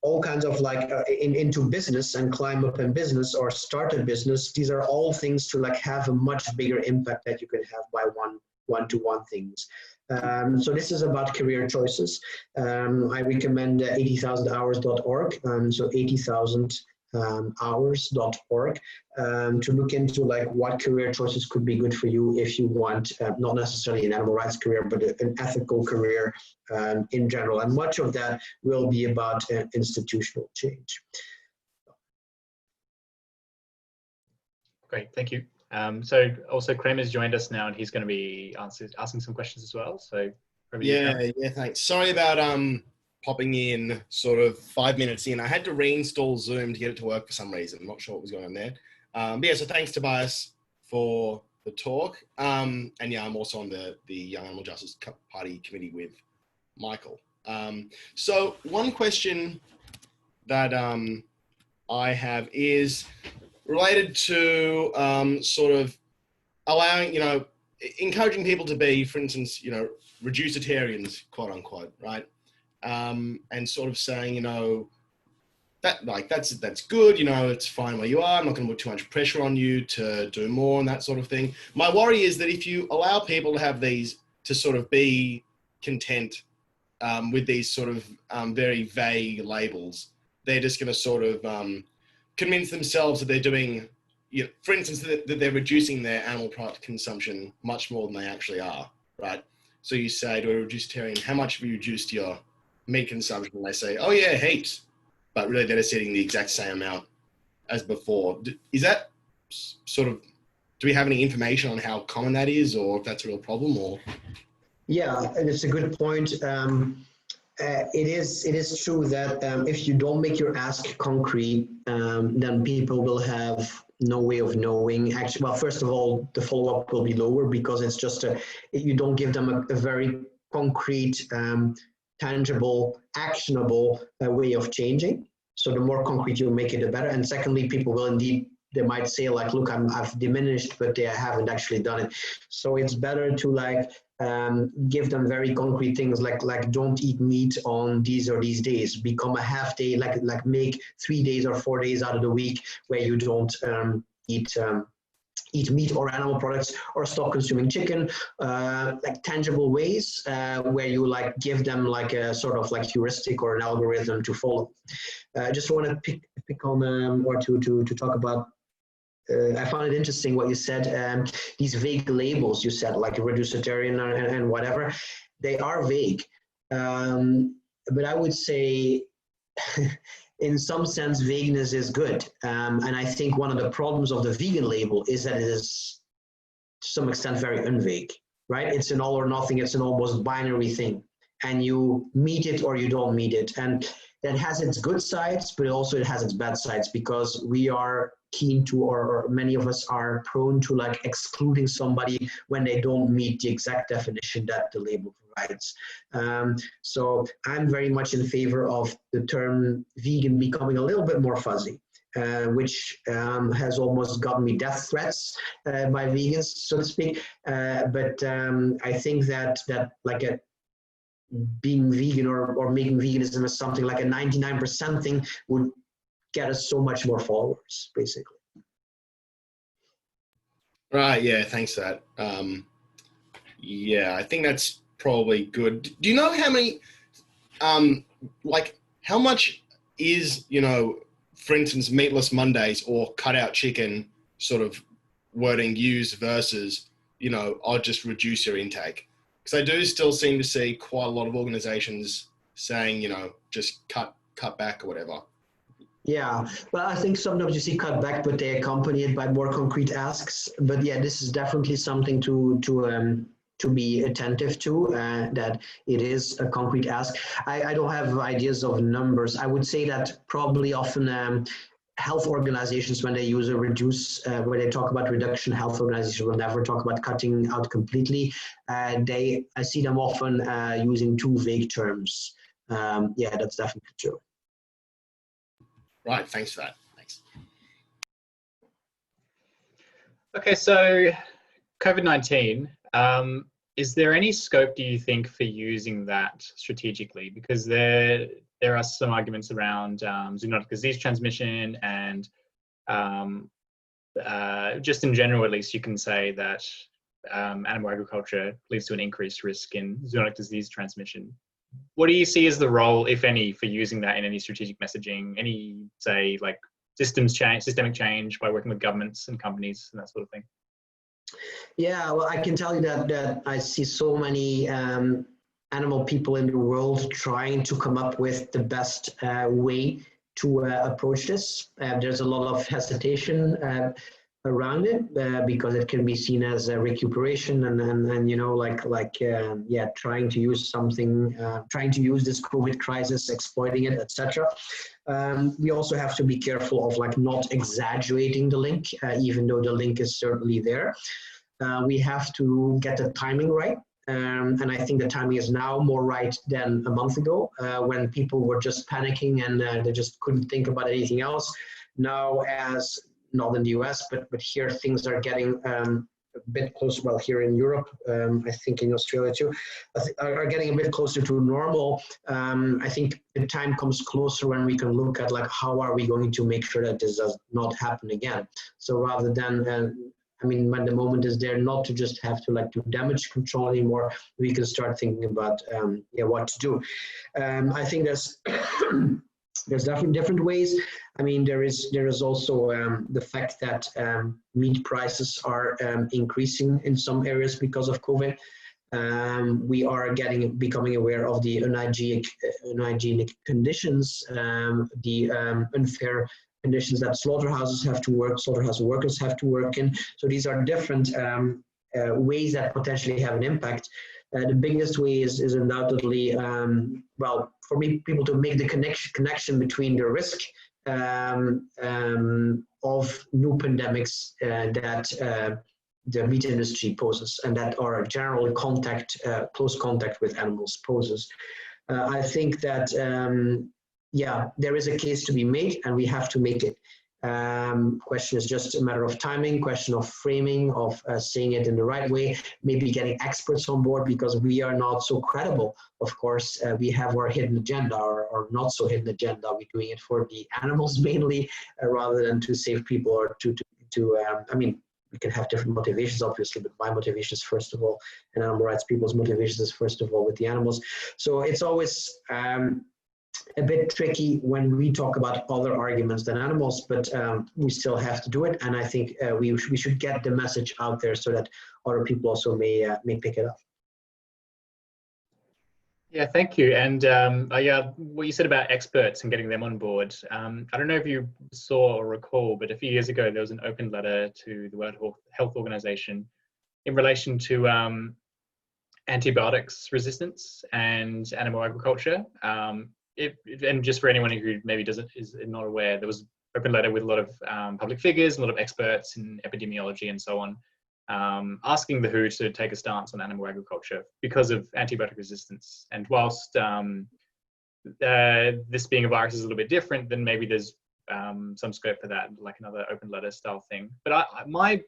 all kinds of like into business and climb up in business or start a business. These are all things to like have a much bigger impact that you can have by one-to-one things. So this is about career choices. I recommend 80,000hours.org, so 80,000hours.org, to look into like what career choices could be good for you if you want not necessarily an animal rights career, but an ethical career in general. And much of that will be about institutional change. Great, thank you. So also Kramer's joined us now, and he's going to be asking some questions as well. So thanks. Sorry about popping in sort of 5 minutes in. I had to reinstall Zoom to get it to work for some reason. I'm not sure what was going on there. But yeah, so thanks Tobias for the talk. And yeah, I'm also on the Young Animal Justice Party committee with Michael. So one question that I have is related to sort of allowing, encouraging people to be, for instance, reducitarians, quote unquote, right? And sort of saying, that like that's good, it's fine where you are. I'm not going to put too much pressure on you to do more and that sort of thing. My worry is that if you allow people to have these, to sort of be content with these sort of very vague labels, they're just going to sort of convince themselves that they're doing, for instance, that they're reducing their animal product consumption much more than they actually are, right? So you say to a reducitarian, how much have you reduced your meat consumption? And they say, oh yeah, heaps. But really they're just eating the exact same amount as before. Is that sort of, do we have any information on how common that is, or if that's a real problem? Or? Yeah, it's a good point. It is true that if you don't make your ask concrete, then people will have no way of knowing. Actually, well, first of all, the follow-up will be lower because it's just you don't give them a very concrete, tangible, actionable way of changing. So the more concrete you make it, the better. And secondly, people will indeed, they might say like, look, I've diminished, but they haven't actually done it. So it's better to like give them very concrete things like don't eat meat on these or these days, become a half day, like make 3 days or 4 days out of the week where you don't eat meat or animal products, or stop consuming chicken, like tangible ways where you like give them like a sort of like heuristic or an algorithm to follow. Just want to pick on or to talk about. I found it interesting what you said, these vague labels you said, like a reducitarian and whatever, they are vague. But I would say in some sense, vagueness is good. And I think one of the problems of the vegan label is that it is to some extent very unvague, right? It's an all or nothing, it's an almost binary thing. and you meet it or you don't meet it. And that has its good sides, but also it has its bad sides, because we are keen to, or many of us are prone to like excluding somebody when they don't meet the exact definition that the label provides. So I'm very much in favor of the term vegan becoming a little bit more fuzzy. Which has almost gotten me death threats by vegans, so to speak. But I think that like being vegan or making veganism as something like a 99% thing would get us so much more followers, basically. Right. Yeah. Thanks for that. Yeah, I think that's probably good. Do you know how many, like how much is, for instance, meatless Mondays or cut out chicken sort of wording used versus, I'll just reduce your intake? Because I do still seem to see quite a lot of organizations saying, just cut back or whatever. Yeah, well, I think sometimes you see cut back, but they accompany it by more concrete asks. But yeah, this is definitely something to be attentive to, that it is a concrete ask. I don't have ideas of numbers. I would say that probably often health organizations, when they use a reduce, when they talk about reduction, health organizations will never talk about cutting out completely. I see them often using too vague terms. Yeah, that's definitely true. Right, thanks for that. Thanks. Okay, so COVID-19, is there any scope, do you think, for using that strategically? Because there are some arguments around zoonotic disease transmission, and just in general, at least, you can say that animal agriculture leads to an increased risk in zoonotic disease transmission. What do you see as the role, if any, for using that in any strategic messaging? Any, say, like systemic change by working with governments and companies and that sort of thing? Yeah, well, I can tell you that I see so many animal people in the world trying to come up with the best way to approach this. There's a lot of hesitation around it because it can be seen as a recuperation and trying to use something, trying to use this COVID crisis, exploiting it, etc. We also have to be careful of like not exaggerating the link, even though the link is certainly there. We have to get the timing right. And I think the timing is now more right than a month ago when people were just panicking and they just couldn't think about anything else. Now, as not in the US, but here things are getting a bit closer, well, here in Europe, I think in Australia too, are getting a bit closer to normal. I think the time comes closer when we can look at like, how are we going to make sure that this does not happen again? So rather than, when the moment is there, not to just have to like do damage control anymore, we can start thinking about what to do. I think there's definitely different ways. There is also the fact that meat prices are increasing in some areas because of COVID. We are becoming aware of the unhygienic conditions, the unfair conditions that slaughterhouse workers have to work in. So these are different ways that potentially have an impact. The biggest way is undoubtedly, for me, people to make the connection between the risk of new pandemics that the meat industry poses and that our general close contact with animals poses. I think that, there is a case to be made and we have to make it. Question is just a matter of timing, question of framing, of saying it in the right way, maybe getting experts on board because we are not so credible. Of course, we have our hidden agenda or not so hidden agenda. We're doing it for the animals mainly rather than to save people or we can have different motivations, obviously, but my motivation is first of all, and animal rights people's motivation is first of all with the animals. So it's always a bit tricky when we talk about other arguments than animals, but we still have to do it. And I think we should get the message out there so that other people also may pick it up. Yeah, thank you. And what you said about experts and getting them on board. I don't know if you saw or recall, but a few years ago, there was an open letter to the World Health Organization in relation to antibiotics resistance and animal agriculture. And just for anyone who maybe is not aware, there was an open letter with a lot of public figures, a lot of experts in epidemiology and so on, asking the WHO to take a stance on animal agriculture because of antibiotic resistance. And whilst this being a virus is a little bit different, then maybe there's some scope for that, like another open letter style thing. But my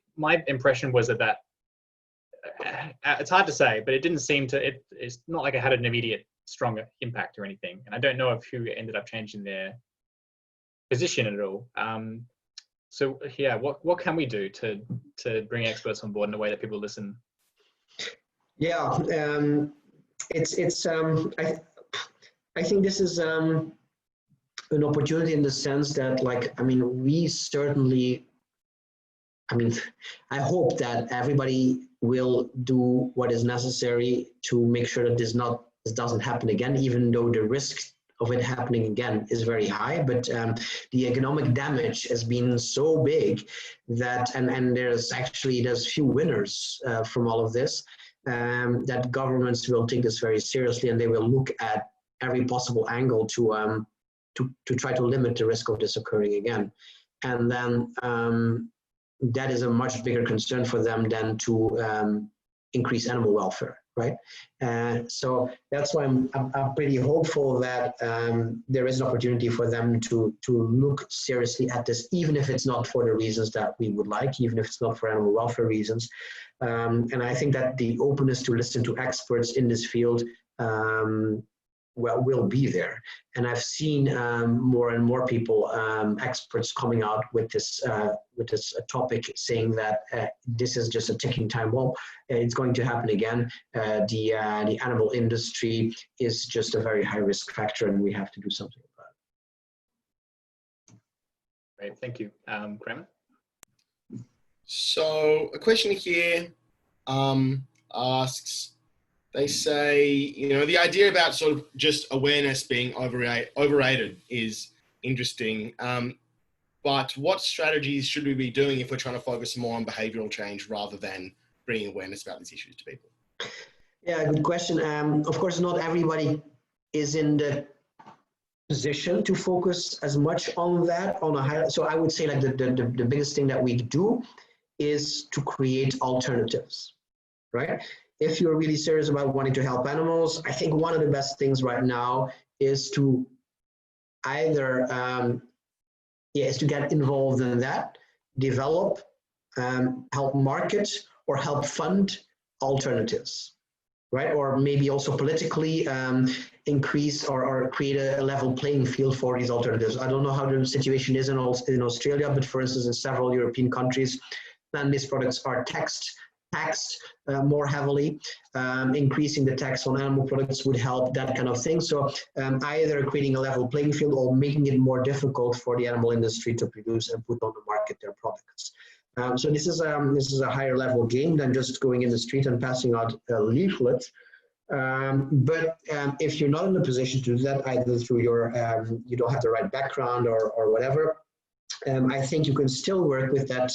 impression was that it's hard to say, but it didn't seem to, it's not like it had an immediate stronger impact or anything. And I don't know if who ended up changing their position at all. So yeah, what can we do to bring experts on board in a way that people listen? Yeah, I think this is an opportunity in the sense that, like, I mean, we certainly, I mean, I hope that everybody will do what is necessary to make sure that this doesn't happen again, even though the risk of it happening again is very high. But the economic damage has been so big that, and there's few winners from all of this, that governments will take this very seriously, and they will look at every possible angle to try to limit the risk of this occurring again. And then that is a much bigger concern for them than to increase animal welfare, right? So that's why I'm pretty hopeful that there is an opportunity for them to look seriously at this, even if it's not for the reasons that we would like, even if it's not for animal welfare reasons. And I think that the openness to listen to experts in this field will be there. And I've seen more and more people, experts, coming out with this topic, saying that this is just a ticking time bomb. It's going to happen again. The animal industry is just a very high risk factor, and we have to do something about it. Great, thank you. Kramer? So a question here asks, they say, you know, the idea about sort of just awareness being overrated is interesting. But what strategies should we be doing if we're trying to focus more on behavioral change rather than bringing awareness about these issues to people? Yeah, good question. Of course, not everybody is in the position to focus as much on that on a high. So I would say, like, the biggest thing that we do is to create alternatives, right? If you're really serious about wanting to help animals, I think one of the best things right now is to either is to get involved in that, develop, help market, or help fund alternatives, right? Or maybe also politically increase or create a level playing field for these alternatives. I don't know how the situation is in Australia, but for instance, in several European countries, plant-based products are taxed more heavily. Increasing the tax on animal products would help, that kind of thing. So either creating a level playing field or making it more difficult for the animal industry to produce and put on the market their products. So this is a higher level game than just going in the street and passing out leaflets. But if you're not in a position to do that, either through your you don't have the right background or whatever, I think you can still work with that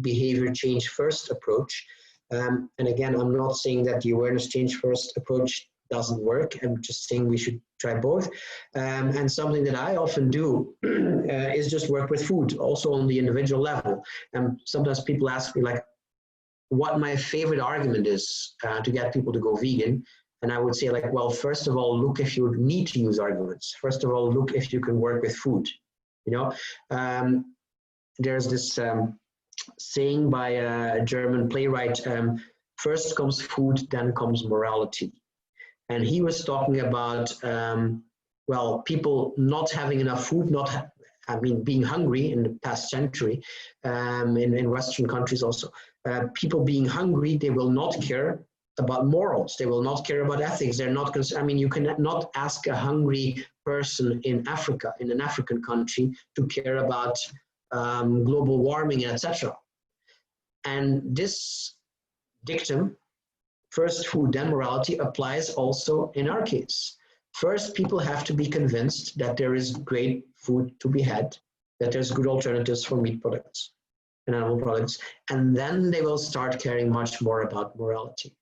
behavior change first approach. And again, I'm not saying that the awareness change first approach doesn't work. I'm just saying we should try both. And something that I often do is just work with food, also on the individual level. And sometimes people ask me, like, what my favorite argument is to get people to go vegan. And I would say, like, well, first of all, look if you need to use arguments. First of all, look if you can work with food. You know, there's this saying by a German playwright, first comes food, then comes morality. And he was talking about, well, people not having enough food, being hungry in the past century, in Western countries also. People being hungry, they will not care about morals. They will not care about ethics. They're not, you cannot ask a hungry person in Africa, in an African country, to care about global warming, etc. And this dictum, first food, then morality, applies also in our case. First, people have to be convinced that there is great food to be had, that there's good alternatives for meat products and animal products, and then they will start caring much more about morality,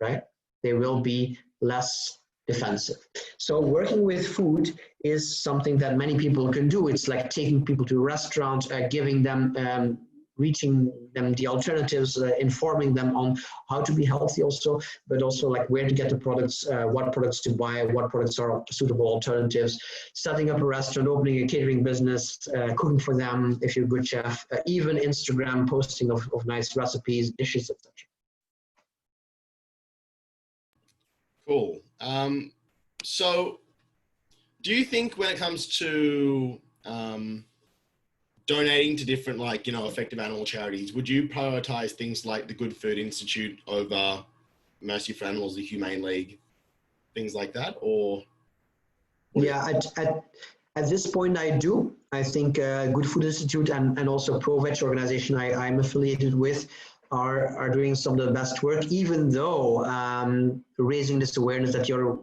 right? they will be less defensive. So working with food is something that many people can do. It's like taking people to a restaurant, giving them, reaching them the alternatives, informing them on how to be healthy also, but also like where to get the products, what products to buy, what products are suitable alternatives, setting up a restaurant, opening a catering business, cooking for them if you're a good chef, even Instagram posting of nice recipes, dishes, etc. Cool. So do you think when it comes to donating to different, like, you know, effective animal charities, would you prioritize things like the Good Food Institute over Mercy for Animals, the Humane League, things like that? Or yeah, at this point I do. I think Good Food Institute and also Pro-Veg organization I'm affiliated with are doing some of the best work, even though raising this awareness that your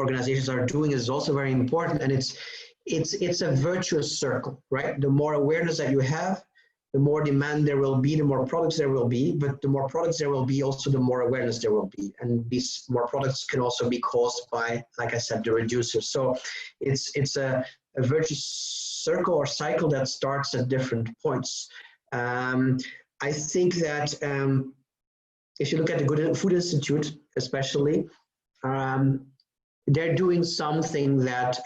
organizations are doing is also very important. And it's a virtuous circle, right? The more awareness that you have, the more demand there will be, the more products there will be, but the more products there will be, also the more awareness there will be. And these more products can also be caused by, like I said, the reducers. So it's a virtuous circle or cycle that starts at different points. I think that if you look at the Good Food Institute, especially, they're doing something that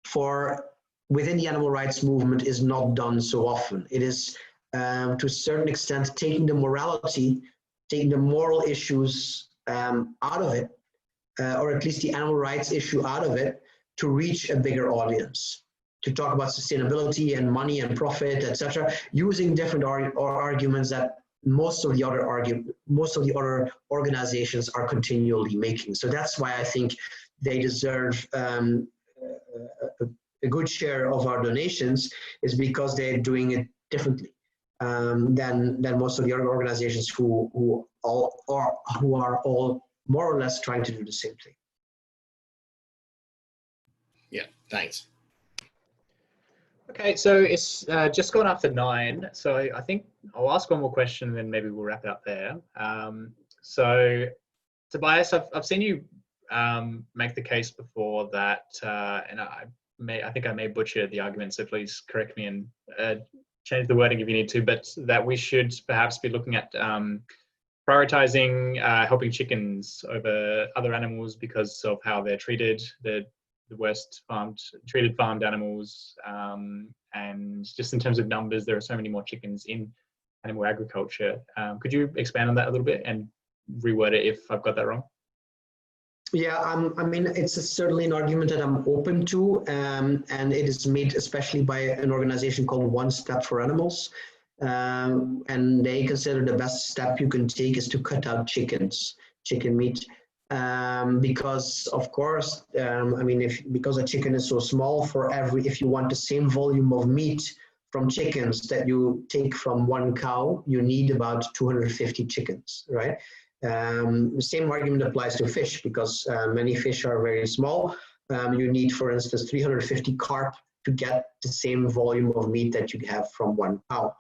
for within the animal rights movement is not done so often. It is to a certain extent taking the morality, taking the moral issues out of it, or at least the animal rights issue out of it, to reach a bigger audience, to talk about sustainability and money and profit, etc., using different arguments that most of the other organizations are continually making. So that's why I think they deserve a good share of our donations, is because they're doing it differently than most of the other organizations who are all more or less trying to do the same thing. yeah, thanks. Okay, so it's just gone after 9. So I think I'll ask one more question and then maybe we'll wrap it up there. So Tobias, I've seen you make the case before that, and I think I may butcher the argument, so please correct me and change the wording if you need to, but that we should perhaps be looking at prioritizing helping chickens over other animals because of how they're treated, the worst treated farmed animals, and just in terms of numbers, there are so many more chickens in animal agriculture. Could you expand on that a little bit and reword it if I've got that wrong? Yeah, I mean, it's certainly an argument that I'm open to, and it is made especially by an organization called One Step for Animals, and they consider the best step you can take is to cut out chicken meat, because of course, I mean, because a chicken is so small, if you want the same volume of meat from chickens that you take from one cow, you need about 250 chickens, right? The same argument applies to fish, because many fish are very small. You need, for instance, 350 carp to get the same volume of meat that you have from one cow.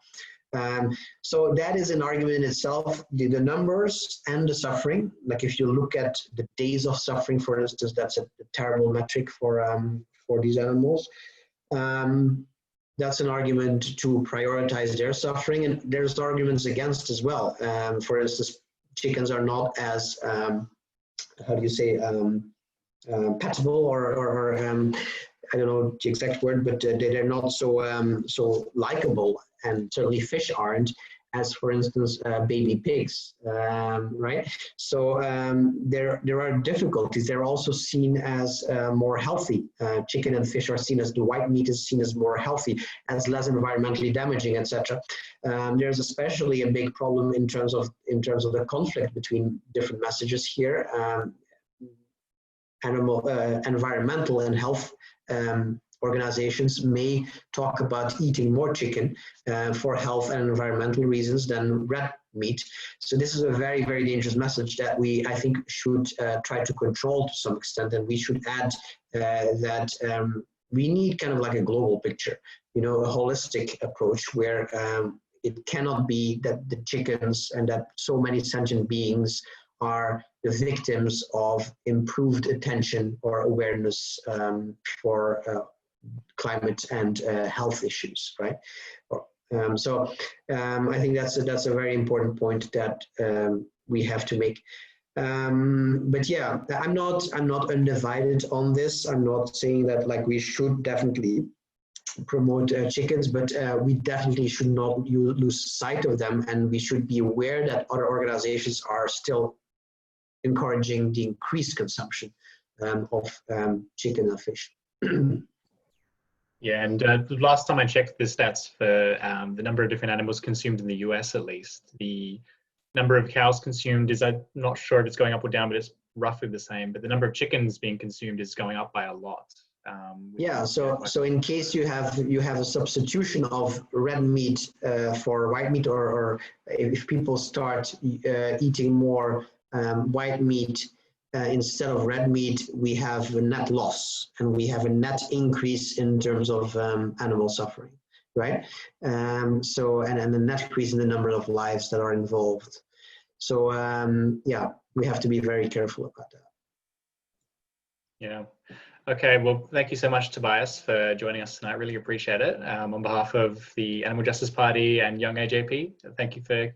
So that is an argument in itself. The numbers and the suffering, like if you look at the days of suffering, for instance, that's a terrible metric for these animals. That's an argument to prioritize their suffering, and there's arguments against as well. For instance, chickens are not as, how do you say, petable or I don't know the exact word, but they're not so likable, and certainly fish aren't, as for instance baby pigs, right? So there are difficulties. They're also seen as more healthy. Chicken and fish are seen as, the white meat is seen as more healthy, as less environmentally damaging, etc. There's especially a big problem in terms of the conflict between different messages here. Environmental and health organizations may talk about eating more chicken for health and environmental reasons than red meat. So this is a very, very dangerous message that I think should try to control to some extent, and we should add that we need kind of like a global picture, you know, a holistic approach where it cannot be that the chickens and that so many sentient beings are the victims of improved attention or awareness for climate and health issues, right? I think that's a very important point that we have to make. But yeah, I'm not undivided on this. I'm not saying that like we should definitely promote chickens, but we definitely should not lose sight of them, and we should be aware that other organizations are still encouraging the increased consumption of chicken and fish. Yeah, and the last time I checked the stats for the number of different animals consumed in the US, at least, the number of cows consumed is, I'm not sure if it's going up or down, but it's roughly the same. But the number of chickens being consumed is going up by a lot. Yeah, so in case you have a substitution of red meat for white meat, or if people start eating more white meat instead of red meat, we have a net loss and we have a net increase in terms of animal suffering, right? And the net increase in the number of lives that are involved. So yeah, we have to be very careful about that. Yeah. Okay, well, thank you so much, Tobias, for joining us tonight. Really appreciate it. On behalf of the Animal Justice Party and Young AJP, thank you for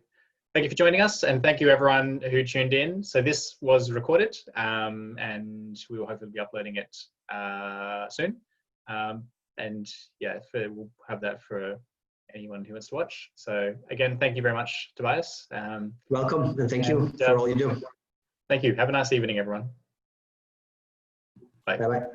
joining us, and thank you everyone who tuned in. So this was recorded, and we will hopefully be uploading it soon. And yeah, we'll have that for anyone who wants to watch. So again, thank you very much, Tobias. Welcome, and thank you for all you do. Thank you. Have a nice evening, everyone. Bye. Bye-bye.